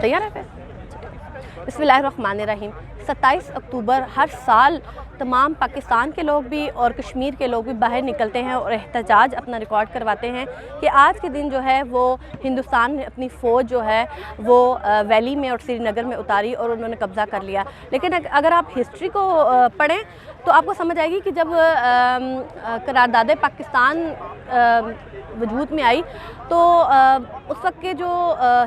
तैयार है फिर? बिस्मिल्लाहिर्रहमानिर्रहीम। 27 अक्टूबर हर साल तमाम पाकिस्तान के लोग भी और कश्मीर के लोग भी बाहर निकलते हैं और एहतजाज अपना रिकॉर्ड करवाते हैं कि आज के दिन जो है वो हिंदुस्तान ने अपनी फ़ौज जो है वो वैली में और श्रीनगर में उतारी और उन्होंने कब्ज़ा कर लिया। लेकिन अगर आप हिस्ट्री को पढ़ें तो आपको समझ आएगी कि जब करारदाद पाकिस्तान वजूद में आई तो उस वक्त के जो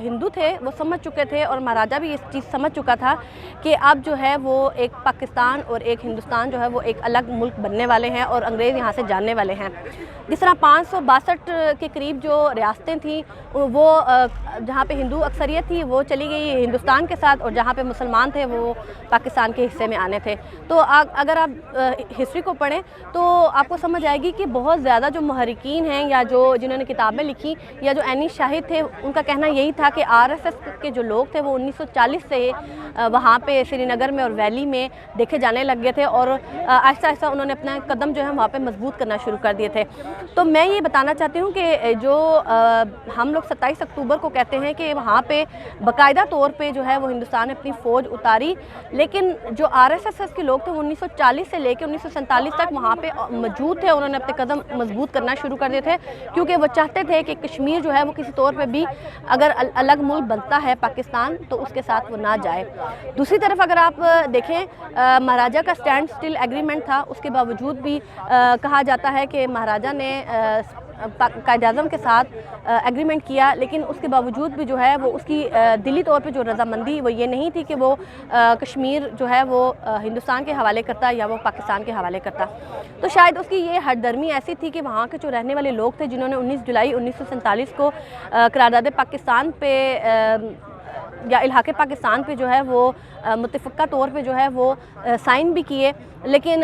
हिंदू थे वो समझ चुके थे और महाराजा भी इस चीज़ समझ चुका था कि अब जो है वो एक पाकिस्तान और एक हिंदुस्तान जो है वो एक अलग मुल्क बनने वाले हैं और अंग्रेज़ यहाँ से जानने वाले हैं। जिस तरह 562 के करीब जो रियासतें थीं वो जहाँ पे हिंदू अक्सरियत थी वो चली गई हिंदुस्तान के साथ और जहाँ पे मुसलमान थे वो पाकिस्तान के हिस्से में आने थे। तो अगर आप हिस्ट्री को पढ़ें तो आपको समझ आएगी कि बहुत ज़्यादा जो मुहर्रिकीन हैं या जो जिन्होंने किताबें लिखी या जो ऐनी शाहिद थे उनका कहना यही था कि आरएसएस के जो लोग थे वो 1940 से वहाँ पे श्रीनगर में और वैली में देखे जाने लग गए थे और आहिस्ता आहिस्ता उन्होंने अपना कदम जो है वहाँ पे मजबूत करना शुरू कर दिए थे। तो मैं ये बताना चाहती हूँ कि जो हम लोग 27 अक्टूबर को कहते हैं कि वहाँ पे बाकायदा तौर पे जो है वो हिंदुस्तान ने अपनी फ़ौज उतारी, लेकिन जो आरएसएस के लोग थे वो 1940 से लेकर 1947 तक वहाँ पे मौजूद थे। उन्होंने अपने कदम मजबूत करना शुरू कर दिए थे क्योंकि वो चाहते थे कि कश्मीर जो है वो किसी तौर पे भी अगर अलग मुल्क बनता है पाकिस्तान तो उसके साथ वो ना जाए। दूसरी तरफ अगर आप देखें महाराजा का स्टैंड स्टिल एग्रीमेंट था, उसके बावजूद भी कहा जाता है कि महाराजा ने कायद-ए-आज़म के साथ एग्रीमेंट किया, लेकिन उसके बावजूद भी जो है वो उसकी दिली तौर पे जो रजामंदी वो ये नहीं थी कि वो कश्मीर जो है वो हिंदुस्तान के हवाले करता या वो पाकिस्तान के हवाले करता। तो शायद उसकी ये हरदर्मी ऐसी थी कि वहाँ के जो रहने वाले लोग थे जिन्होंने 19 जुलाई 1947 को करारदाद पाकिस्तान पे या इलाके पाकिस्तान पे जो है वो मुतफ़क्का तौर पे जो है वो साइन भी किए, लेकिन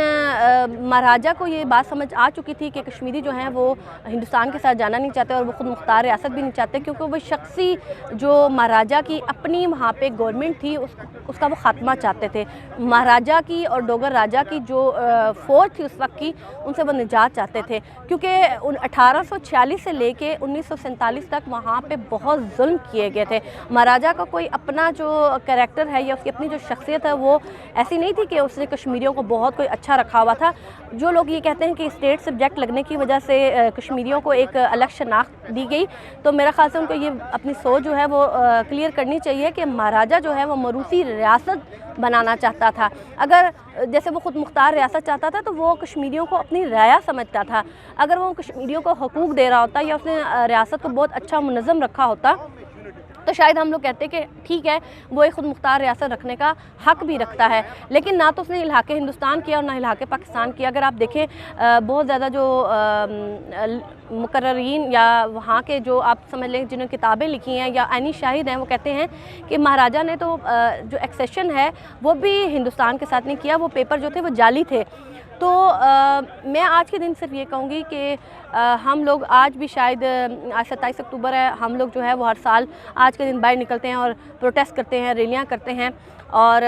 महाराजा को ये बात समझ आ चुकी थी कि कश्मीरी जो हैं वो हिंदुस्तान के साथ जाना नहीं चाहते और वो खुद मुख्तार रियासत भी नहीं चाहते क्योंकि वो शख्सी जो महाराजा की अपनी वहाँ पे गवर्नमेंट थी उसका वो ख़ात्मा चाहते थे। महाराजा की और डोगर राजा की जो फ़ौज थी उस वक्त की उनसे वो निजात चाहते थे क्योंकि 1846 से लेके 1947 तक वहाँ पे बहुत जुल्म किए गए थे। महाराजा का कोई अपना जो कैरेक्टर है या उसकी अपनी जो शख्सियत है वो ऐसी नहीं थी कि उसने कश्मीरियों को बहुत कोई अच्छा रखा हुआ था। जो लोग ये कहते हैं कि स्टेट सब्जेक्ट लगने की वजह से कश्मीरियों को एक अलग शनाख्त दी गई, तो मेरा ख्याल से उनको ये अपनी सोच जो है वो क्लियर करनी चाहिए कि महाराजा जो है वो मरूसी रियासत बनाना चाहता था। अगर जैसे वो खुद मुख्तार रियासत चाहता था तो वो कश्मीरियों को अपनी राया समझता था। अगर वो कश्मीरियों को हकूक़ दे रहा होता या उसने रियासत को बहुत अच्छा मुनज़्ज़म रखा होता तो शायद हम लोग कहते कि ठीक है वो एक खुद मुख्तार रियासत रखने का हक़ भी रखता है, लेकिन ना तो उसने इलाके हिंदुस्तान किया और ना इलाके पाकिस्तान किया। अगर आप देखें बहुत ज़्यादा जो मुकर्ररीन या वहाँ के जो आप समझ लें जिन्होंने किताबें लिखी हैं या ऐनी शाहिद हैं वो कहते हैं कि महाराजा ने तो जो एक्सेशन है वो भी हिंदुस्तान के साथ नहीं किया, वो पेपर जो थे वो जाली थे। तो मैं आज के दिन सिर्फ ये कहूँगी कि हम लोग आज भी शायद आज 27 अक्टूबर है, हम लोग जो है वो हर साल आज के दिन बाहर निकलते हैं और प्रोटेस्ट करते हैं, रैलियाँ करते हैं और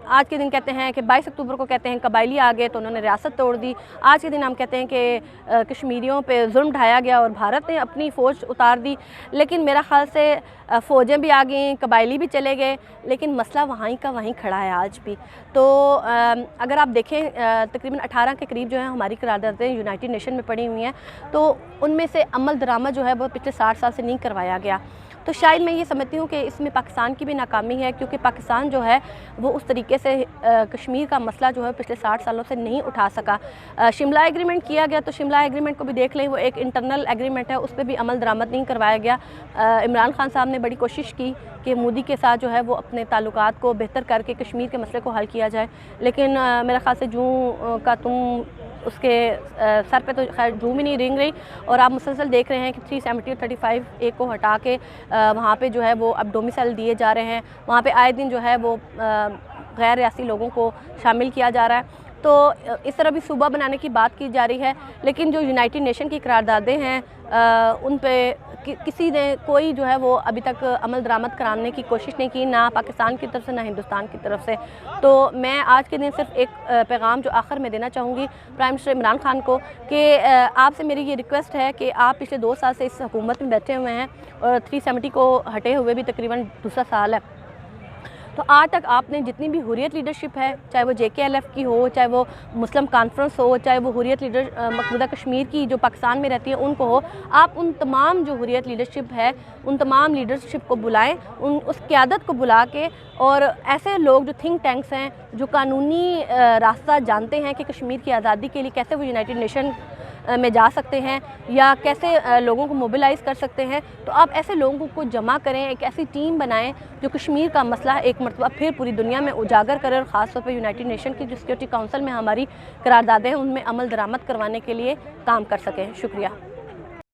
आज के दिन कहते हैं कि 22 अक्टूबर को कहते हैं कबायली आ गए तो उन्होंने रियासत तोड़ दी। आज के दिन हम कहते हैं कि कश्मीरियों पे जुल्म ढाया गया और भारत ने अपनी फ़ौज उतार दी, लेकिन मेरा ख़्याल से फ़ौजें भी आ गई, कबायली भी चले गए, लेकिन मसला वहीं का वहीं खड़ा है आज भी। तो अगर आप देखें तकरीबन 18 के करीब जो है हमारी करारदादें यूनाइटेड नेशन में पड़ी हुई हैं, तो उनमें से अमल दरामद जो है वो पिछले 60 साल से नहीं करवाया गया। तो शायद मैं ये समझती हूँ कि इसमें पाकिस्तान की भी नाकामी है क्योंकि पाकिस्तान जो है वो उस तरीके से कश्मीर का मसला जो है पिछले 60 सालों से नहीं उठा सका। शिमला एग्रीमेंट किया गया तो शिमला एग्रीमेंट को भी देख लें, वो एक इंटरनल एग्रीमेंट है, उस पर भी अमल दरामद नहीं करवाया गया। इमरान खान साहब ने बड़ी कोशिश की कि मोदी के साथ जो है वो अपने ताल्लुकात को बेहतर करके कश्मीर के मसले को हल किया जाए, लेकिन मेरा ख़्याल से जूं का तुम उसके सर पे तो खैर जूं भी नहीं रेंग रही और आप मुसलसल देख रहे हैं कि 370 और 35A को हटा के वहाँ पे जो है वो अब डोमिसाइल दिए जा रहे हैं। वहाँ पे आए दिन जो है वो गैर रियासी लोगों को शामिल किया जा रहा है। تو اس طرح بھی صوبہ بنانے کی بات کی جا رہی ہے، لیکن جو یونائٹڈ نیشن کی قراردادیں ہیں ان پہ کسی نے کوئی جو ہے وہ ابھی تک عمل درآمد کرانے کی کوشش نہیں کی، نہ پاکستان کی طرف سے نہ ہندوستان کی طرف سے۔ تو میں آج کے دن صرف ایک پیغام جو آخر میں دینا چاہوں گی پرائم منسٹر عمران خان کو کہ آپ سے میری یہ ریکویسٹ ہے کہ آپ پچھلے 2 سال سے اس حکومت میں بیٹھے ہوئے ہیں اور 370 کو ہٹے ہوئے بھی تقریباً دوسرا سال ہے، تو آج تک آپ نے جتنی بھی حریت لیڈرشپ ہے، چاہے وہ JKLF کی ہو، چاہے وہ مسلم کانفرنس ہو، چاہے وہ حریت لیڈر مقبوضہ کشمیر کی جو پاکستان میں رہتی ہے ان کو ہو، آپ ان تمام جو حریت لیڈرشپ ہے ان تمام لیڈرشپ کو بلائیں، اس قیادت کو بلا کے، اور ایسے لوگ جو تھنک ٹینکس ہیں جو قانونی راستہ جانتے ہیں کہ کشمیر کی آزادی کے لیے کیسے وہ یونائٹڈ نیشن میں جا سکتے ہیں یا کیسے لوگوں کو موبلائز کر سکتے ہیں، تو آپ ایسے لوگوں کو جمع کریں، ایک ایسی ٹیم بنائیں جو کشمیر کا مسئلہ ایک مرتبہ پھر پوری دنیا میں اجاگر کرے، اور خاص طور پہ یونائٹڈ نیشن کی جو سیکورٹی کونسل میں ہماری قراردادیں ہیں ان میں عمل درآمد کروانے کے لیے کام کر سکیں۔ شکریہ۔